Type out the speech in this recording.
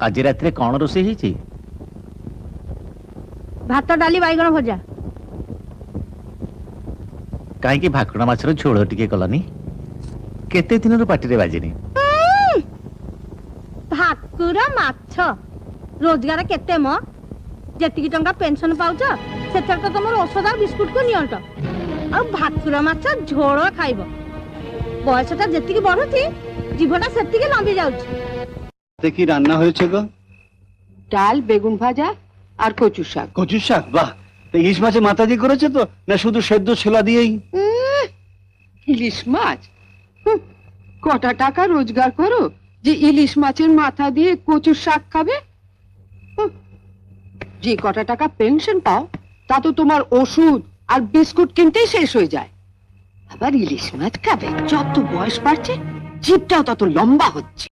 आज रात रे कौन रोसे ही भात डाली बैगण भजा कहीं भाकुड़ा माछर झोल टिके कलनी केते दिन पार्टी बाजिनी भाकुर माछ रोजगार केते म जेतिकी टंका पेंशन पाउछ सेथर तो तुम औषध और बिस्कुट को नियंट आ भाकुर माछ झोल खाइब बयसटा जेतिकी बढ़ुची जीवटा सेतिकी लंबी जाउची দেখি রান্না হয়েছে গো ডাল বেগুন ভাজা আর কচু শাক। কচু শাক বাহ তা ইলিশ মাছে মাথা দিয়ে করেছে তো না শুধু সেদ্ধ ছোলা দিয়েই ইলিশ মাছ কটা টাকা রোজগার করো যে ইলিশ মাছের মাথা দিয়ে কচুর শাক খাবে? যে কটা টাকা পেনশন পাও তা তো তোমার ওষুধ আর বিস্কুট কিনতেই শেষ হয়ে যায়, আবার ইলিশ মাছ খাবে? যত বয়স বাড়ছে জিভটাও তত লম্বা হচ্ছে।